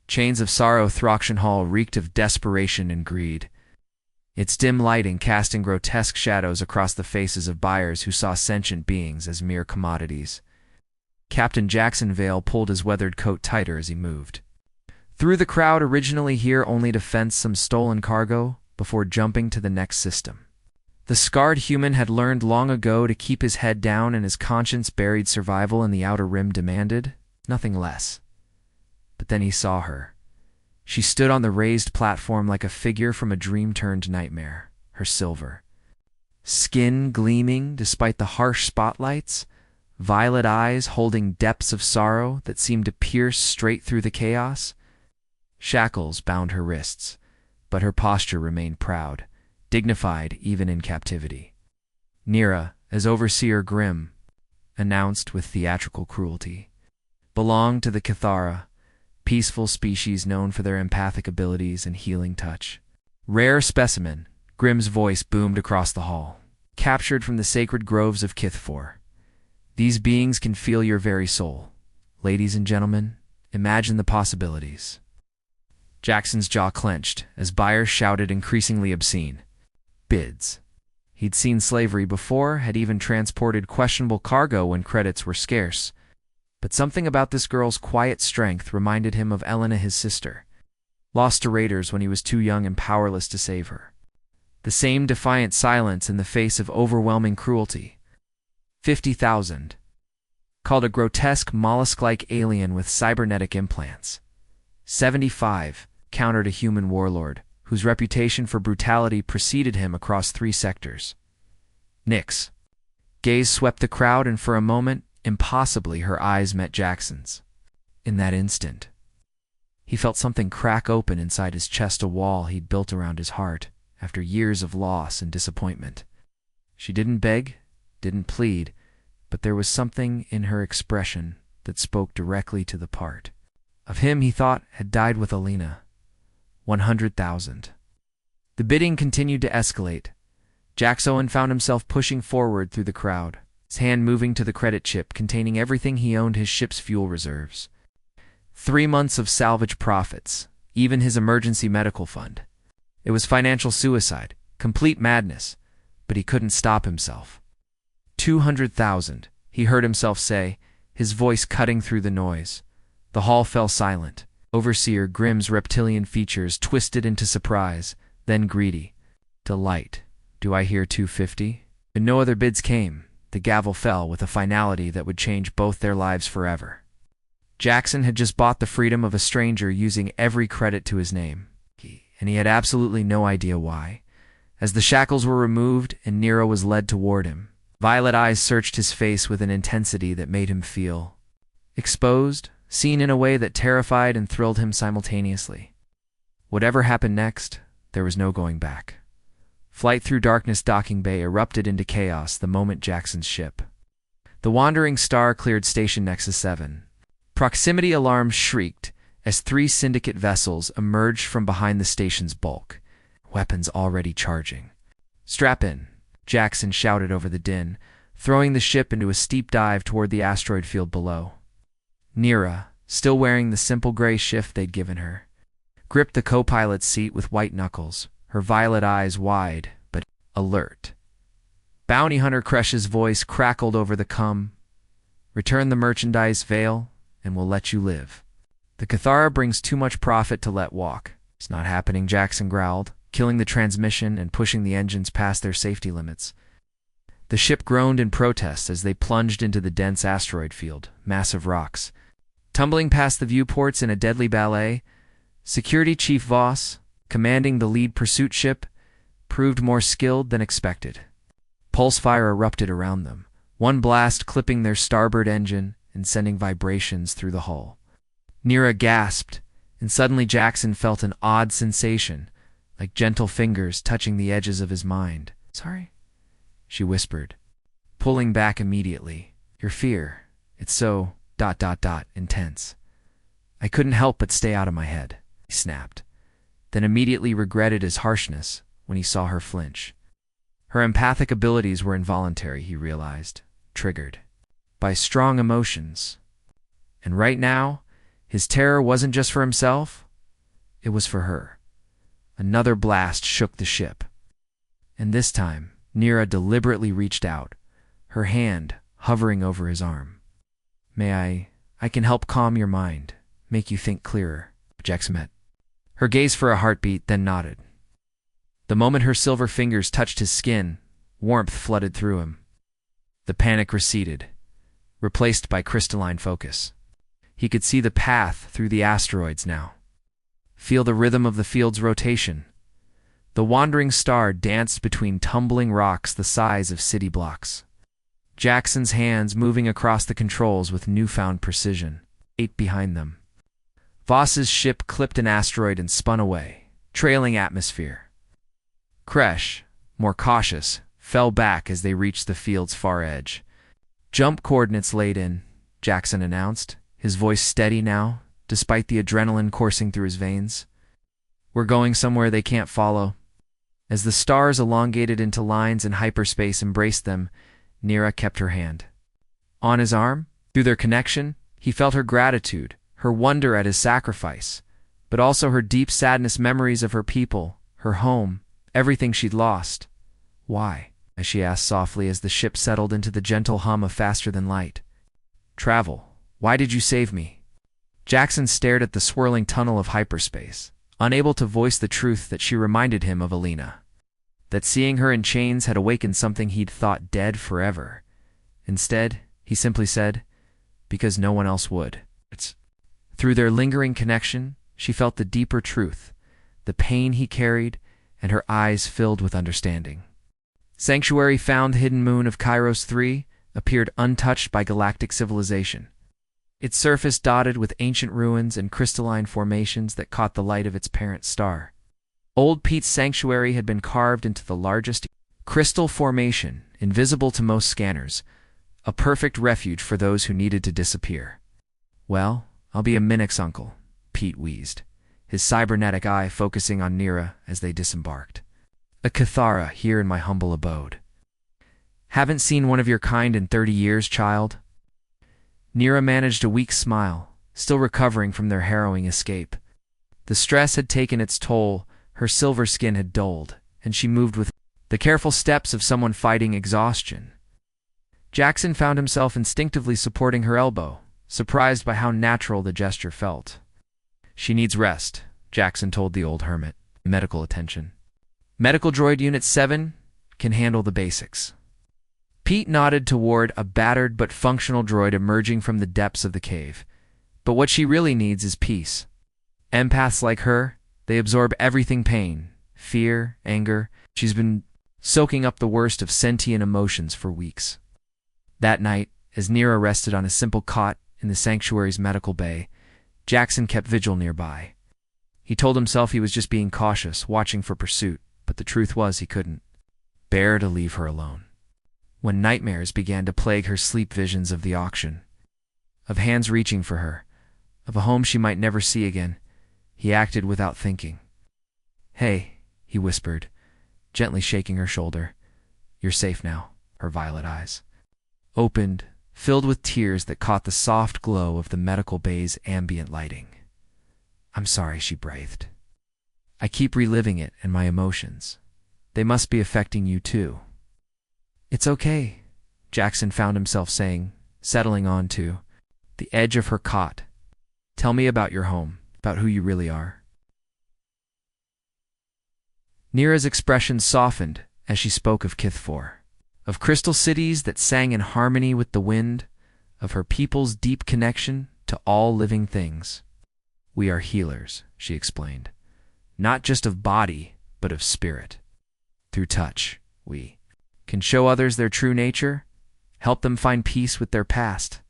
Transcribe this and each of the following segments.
Chains of Sorrow Throction Hall reeked of desperation and greed, its dim lighting casting grotesque shadows across the faces of buyers who saw sentient beings as mere commodities. Captain Jackson Vale pulled his weathered coat tighter as he moved through the crowd, originally here only to fence some stolen cargo before jumping to the next system. The scarred human had learned long ago to keep his head down, and his conscience buried survival in the outer rim demanded nothing less. But then he saw her. She stood on the raised platform like a figure from a dream-turned nightmare, her silver skin gleaming despite the harsh spotlights, violet eyes holding depths of sorrow that seemed to pierce straight through the chaos. Shackles bound her wrists, but her posture remained proud, dignified even in captivity. Nira, as Overseer Grimm announced with theatrical cruelty, belonged to the Cathara, peaceful species known for their empathic abilities and healing touch. Rare specimen, Grimm's voice boomed across the hall, captured from the sacred groves of Kithfor. These beings can feel your very soul. Ladies and gentlemen, imagine the possibilities. Jackson's jaw clenched as buyers shouted increasingly obscene bids. He'd seen slavery before, had even transported questionable cargo when credits were scarce. But something about this girl's quiet strength reminded him of Elena, his sister, lost to raiders when he was too young and powerless to save her. The same defiant silence in the face of overwhelming cruelty. 50,000. Called a grotesque mollusk-like alien with cybernetic implants. 75. Countered a human warlord, whose reputation for brutality preceded him across 3 sectors. Nyx. Gaze swept the crowd, and for a moment, impossibly, her eyes met Jackson's. In that instant, he felt something crack open inside his chest, a wall he'd built around his heart after years of loss and disappointment. She didn't beg, didn't plead, but there was something in her expression that spoke directly to the part of him he thought had died with Alina. 100,000. The bidding continued to escalate. Jackson found himself pushing forward through the crowd, his hand moving to the credit chip containing everything he owned, his ship's fuel reserves, 3 months of salvage profits, even his emergency medical fund. It was financial suicide, complete madness, but he couldn't stop himself. 200,000, he heard himself say, his voice cutting through the noise. The hall fell silent. Overseer Grimm's reptilian features twisted into surprise, then greedy delight. Do I hear 250? And no other bids came. The gavel fell with a finality that would change both their lives forever. Jackson had just bought the freedom of a stranger using every credit to his name, and he had absolutely no idea why. As the shackles were removed and Nero was led toward him, violet eyes searched his face with an intensity that made him feel exposed, seen in a way that terrified and thrilled him simultaneously. Whatever happened next, there was no going back. Flight through Darkness Docking Bay erupted into chaos the moment Jackson's ship, the Wandering Star, cleared Station Nexus 7. Proximity alarms shrieked as 3 Syndicate vessels emerged from behind the station's bulk, weapons already charging. "Strap in," Jackson shouted over the din, throwing the ship into a steep dive toward the asteroid field below. Nira, still wearing the simple gray shift they'd given her, gripped the co-pilot's seat with white knuckles, her violet eyes wide but alert. Bounty Hunter Kresh's voice crackled over the cum. "Return the merchandise, Vale, and we'll let you live. The Cathara brings too much profit to let walk." "It's not happening," Jackson growled, killing the transmission and pushing the engines past their safety limits. The ship groaned in protest as they plunged into the dense asteroid field, massive rocks tumbling past the viewports in a deadly ballet. Security Chief Voss, commanding the lead pursuit ship, proved more skilled than expected. Pulse fire erupted around them, one blast clipping their starboard engine and sending vibrations through the hull. Nira gasped, and suddenly Jackson felt an odd sensation, like gentle fingers touching the edges of his mind. "Sorry?" she whispered, pulling back immediately. "Your fear, it's so... intense. I couldn't help but stay out of my head," he snapped, then immediately regretted his harshness when he saw her flinch. Her empathic abilities were involuntary, he realized, triggered by strong emotions. And right now, His terror wasn't just for himself, it was for her. Another blast shook the ship. And this time, Nira deliberately reached out, her hand hovering over his arm. I can help calm your mind, make you think clearer, Jax met. Her gaze for a heartbeat, then nodded. The moment her silver fingers touched his skin, warmth flooded through him. The panic receded, replaced by crystalline focus. He could see the path through the asteroids now. Feel the rhythm of the field's rotation. The wandering star danced between tumbling rocks the size of city blocks. Jackson's hands moving across the controls with newfound precision, eight behind them. Voss's ship clipped an asteroid and spun away, trailing atmosphere. Kresh, more cautious, fell back as they reached the field's far edge. Jump coordinates laid in, Jackson announced, his voice steady now, despite the adrenaline coursing through his veins. We're going somewhere they can't follow. As the stars elongated into lines and hyperspace embraced them, Nira kept her hand. On his arm, through their connection, he felt her gratitude, her wonder at his sacrifice, but also her deep sadness, memories of her people, her home, everything she'd lost. Why? As she asked softly as the ship settled into the gentle hum of faster-than-light. Travel. Why did you save me? Jackson stared at the swirling tunnel of hyperspace, unable to voice the truth that she reminded him of Alina. That seeing her in chains had awakened something he'd thought dead forever. Instead, he simply said, because no one else would. Through their lingering connection, she felt the deeper truth, the pain he carried, and her eyes filled with understanding. Sanctuary found the hidden moon of Kairos 3 appeared untouched by galactic civilization. Its surface dotted with ancient ruins and crystalline formations that caught the light of its parent star. Old Pete's sanctuary had been carved into the largest crystal formation, invisible to most scanners, a perfect refuge for those who needed to disappear. Well, I'll be a Minix uncle, Pete wheezed, his cybernetic eye focusing on Nira as they disembarked. A Cathara here in my humble abode. Haven't seen one of your kind in 30 years, child? Nira managed a weak smile, still recovering from their harrowing escape. The stress had taken its toll, her silver skin had dulled, and she moved with the careful steps of someone fighting exhaustion. Jackson found himself instinctively supporting her elbow, surprised by how natural the gesture felt. She needs rest, Jackson told the old hermit. Medical attention. Medical droid Unit 7 can handle the basics. Pete nodded toward a battered but functional droid emerging from the depths of the cave. But what she really needs is peace. Empaths like her, they absorb everything: pain, fear, anger. She's been soaking up the worst of sentient emotions for weeks. That night, as Nira rested on a simple cot in the sanctuary's medical bay, Jackson kept vigil nearby. He told himself he was just being cautious, watching for pursuit, but the truth was he couldn't bear to leave her alone. When nightmares began to plague her sleep, visions of the auction, of hands reaching for her, of a home she might never see again, he acted without thinking. Hey, he whispered, gently shaking her shoulder. You're safe now. Her violet eyes opened, filled with tears that caught the soft glow of the medical bay's ambient lighting. I'm sorry, she breathed. I keep reliving it and my emotions. They must be affecting you too. It's okay, Jackson found himself saying, settling onto the edge of her cot. Tell me about your home, about who you really are. Nira's expression softened as she spoke of Kithfor, of crystal cities that sang in harmony with the wind, of her people's deep connection to all living things. We are healers, she explained, not just of body, but of spirit. Through touch, we can show others their true nature, help them find peace with their past.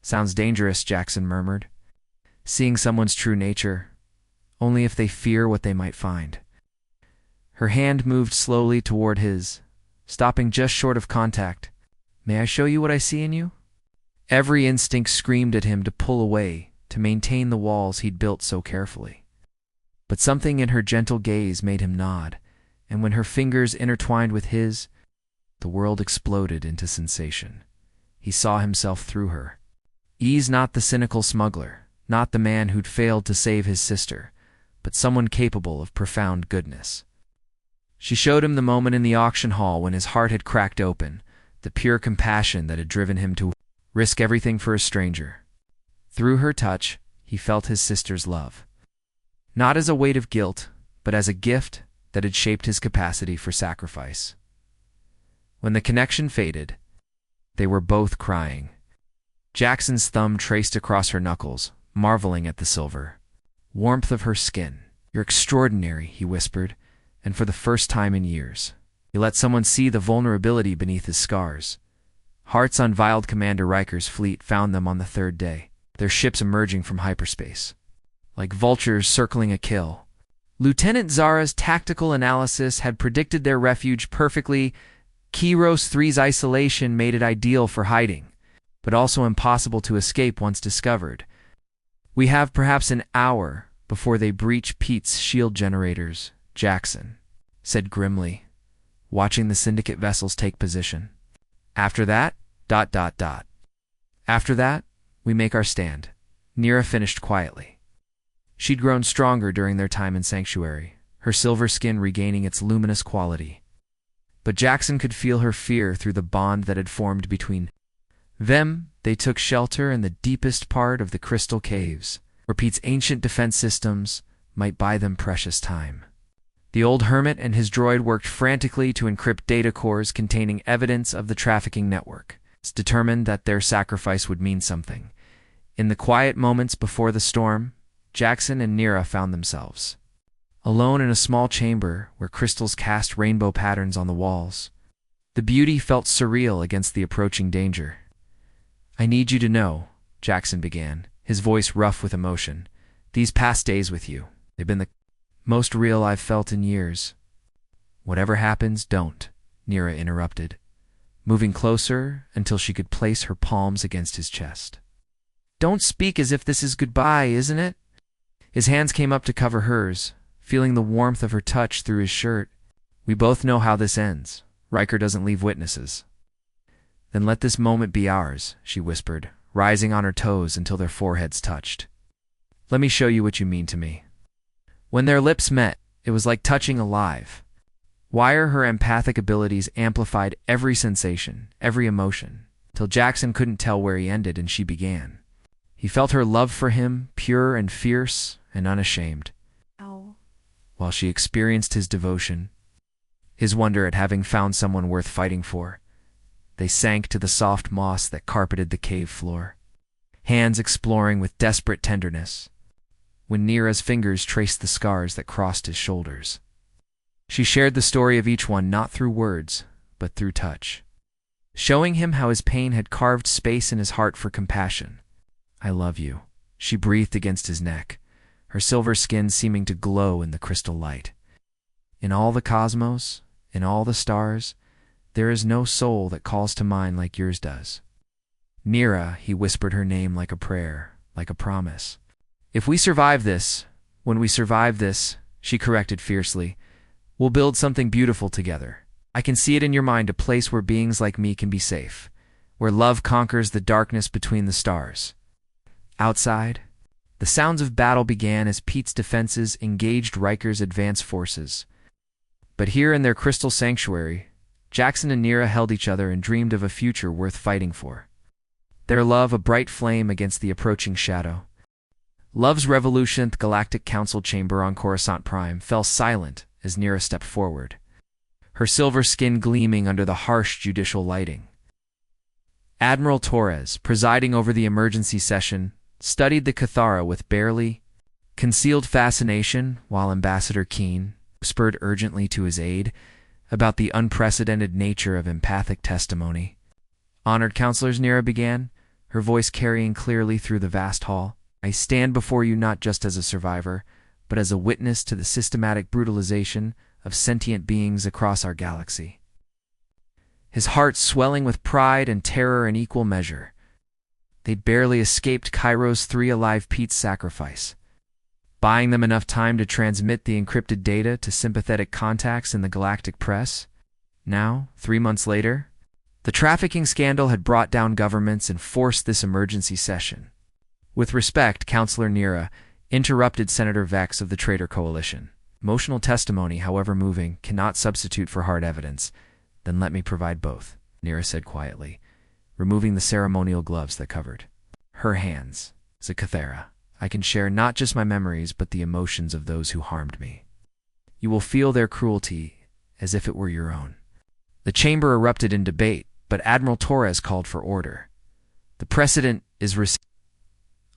Sounds dangerous, Jackson murmured. Seeing someone's true nature, only if they fear what they might find. Her hand moved slowly toward his, stopping just short of contact. May I show you what I see in you? Every instinct screamed at him to pull away, to maintain the walls he'd built so carefully. But something in her gentle gaze made him nod, and when her fingers intertwined with his, the world exploded into sensation. He saw himself through her. Ease not the cynical smuggler, not the man who'd failed to save his sister, but someone capable of profound goodness. She showed him the moment in the auction hall when his heart had cracked open, the pure compassion that had driven him to risk everything for a stranger. Through her touch, he felt his sister's love. Not as a weight of guilt, but as a gift that had shaped his capacity for sacrifice. When the connection faded, they were both crying. Jackson's thumb traced across her knuckles, marveling at the silver warmth of her skin. "You're extraordinary," he whispered, and for the first time in years, he let someone see the vulnerability beneath his scars. Hearts unveiled. Commander Riker's fleet found them on the third day, their ships emerging from hyperspace, like vultures circling a kill. Lieutenant Zara's tactical analysis had predicted their refuge perfectly. Kiros 3's isolation made it ideal for hiding, but also impossible to escape once discovered. "We have perhaps an hour before they breach Pete's shield generators," Jackson said grimly, watching the Syndicate vessels take position. "After that, ... After that, we make our stand," Nira finished quietly. She'd grown stronger during their time in Sanctuary, her silver skin regaining its luminous quality. But Jackson could feel her fear through the bond that had formed between them. They took shelter in the deepest part of the crystal caves, where Pete's ancient defense systems might buy them precious time. The old hermit and his droid worked frantically to encrypt data cores containing evidence of the trafficking network, determined that their sacrifice would mean something. In the quiet moments before the storm, Jackson and Nira found themselves alone in a small chamber where crystals cast rainbow patterns on the walls. The beauty felt surreal against the approaching danger. "I need you to know," Jackson began, his voice rough with emotion. "These past days with you, they've been the most real I've felt in years." "Whatever happens, don't," Nira interrupted, moving closer until she could place her palms against his chest. "Don't speak as if this is goodbye, isn't it?" His hands came up to cover hers, feeling the warmth of her touch through his shirt. "We both know how this ends. Riker doesn't leave witnesses." "Then let this moment be ours," she whispered, rising on her toes until their foreheads touched. "Let me show you what you mean to me." When their lips met, it was like touching alive wire. Her empathic abilities amplified every sensation, every emotion, till Jackson couldn't tell where he ended and she began. He felt her love for him, pure and fierce and unashamed, while she experienced his devotion, his wonder at having found someone worth fighting for. They sank to the soft moss that carpeted the cave floor, hands exploring with desperate tenderness, when Nira's fingers traced the scars that crossed his shoulders. She shared the story of each one not through words, but through touch, showing him how his pain had carved space in his heart for compassion. "I love you," she breathed against his neck, her silver skin seeming to glow in the crystal light. "In all the cosmos, in all the stars, there is no soul that calls to mine like yours does." "Nira," he whispered her name like a prayer, like a promise. "If we survive this, when we survive this," she corrected fiercely, "we'll build something beautiful together. I can see it in your mind, a place where beings like me can be safe, where love conquers the darkness between the stars." Outside, the sounds of battle began as Pete's defenses engaged Riker's advance forces. But here in their crystal sanctuary, Jackson and Nira held each other and dreamed of a future worth fighting for. Their love a bright flame against the approaching shadow. Love's revolution at the Galactic Council chamber on Coruscant Prime fell silent as Nira stepped forward, her silver skin gleaming under the harsh judicial lighting. Admiral Torres, presiding over the emergency session, studied the Cathara with barely concealed fascination, while Ambassador Keene whispered urgently to his aide about the unprecedented nature of empathic testimony. "Honored counselors," Nira began, her voice carrying clearly through the vast hall, "I stand before you not just as a survivor, but as a witness to the systematic brutalization of sentient beings across our galaxy." His heart swelling with pride and terror in equal measure. They'd barely escaped Kairos 3 alive Pete's sacrifice, buying them enough time to transmit the encrypted data to sympathetic contacts in the galactic press. Now, 3 months later, the trafficking scandal had brought down governments and forced this emergency session. With respect, Counselor Nira interrupted Senator Vex of the Traitor Coalition. Emotional testimony, however moving, cannot substitute for hard evidence. Then let me provide both, Nira said quietly, removing the ceremonial gloves that covered her hands. Zacathera, I can share not just my memories, but the emotions of those who harmed me. You will feel their cruelty as if it were your own. The chamber erupted in debate, but Admiral Torres called for order. The precedent is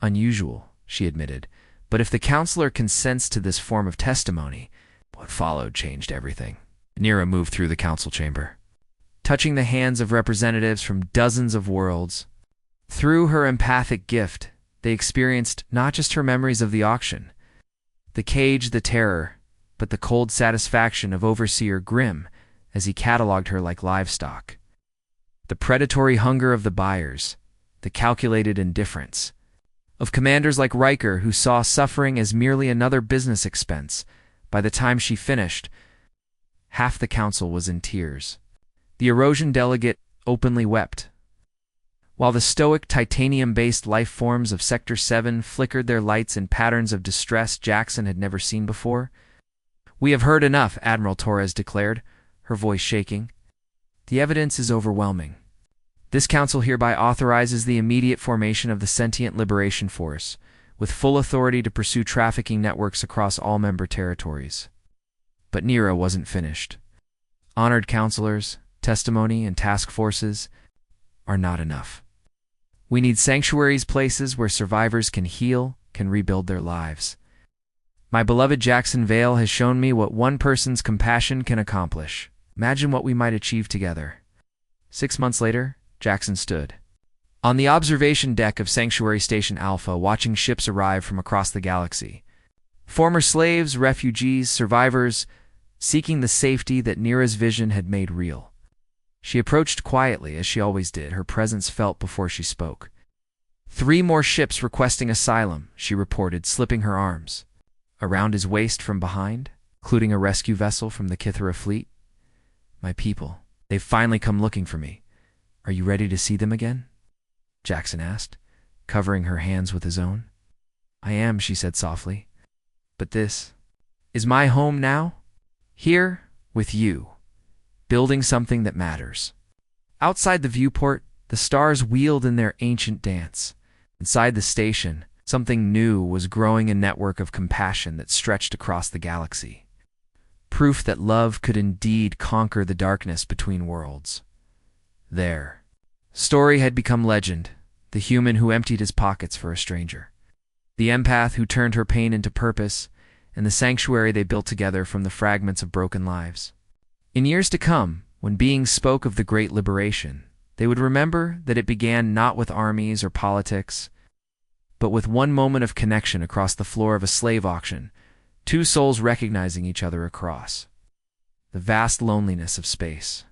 unusual, she admitted, but if the counselor consents to this form of testimony, what followed changed everything. Nira moved through the council chamber, touching the hands of representatives from dozens of worlds. Through her empathic gift, they experienced not just her memories of the auction, the cage, the terror, but the cold satisfaction of Overseer Grimm as he cataloged her like livestock. The predatory hunger of the buyers, the calculated indifference of commanders like Riker, who saw suffering as merely another business expense. By the time she finished, half the council was in tears. The erosion delegate openly wept, while the stoic titanium-based life forms of Sector 7 flickered their lights in patterns of distress Jackson had never seen before. We have heard enough, Admiral Torres declared, her voice shaking. The evidence is overwhelming. This council hereby authorizes the immediate formation of the Sentient Liberation Force, with full authority to pursue trafficking networks across all member territories. But Nira wasn't finished. Honored counselors, testimony, and task forces are not enough. We need sanctuaries, places where survivors can heal, can rebuild their lives. My beloved Jackson Vale has shown me what one person's compassion can accomplish. Imagine what we might achieve together. 6 months later, Jackson stood on the observation deck of Sanctuary Station Alpha, watching ships arrive from across the galaxy. Former slaves, refugees, survivors, seeking the safety that Nira's vision had made real. She approached quietly, as she always did, her presence felt before she spoke. 3 more ships requesting asylum, she reported, slipping her arms around his waist from behind, including a rescue vessel from the Kithara fleet. My people, they've finally come looking for me. Are you ready to see them again? Jackson asked, covering her hands with his own. I am, she said softly. But this is my home now, here with you, building something that matters. Outside the viewport, the stars wheeled in their ancient dance. Inside the station, something new was growing, a network of compassion that stretched across the galaxy. Proof that love could indeed conquer the darkness between worlds. Their story had become legend, the human who emptied his pockets for a stranger, the empath who turned her pain into purpose, and the sanctuary they built together from the fragments of broken lives. In years to come, when beings spoke of the Great Liberation, they would remember that it began not with armies or politics, but with one moment of connection across the floor of a slave auction, 2 souls recognizing each other across the vast loneliness of space.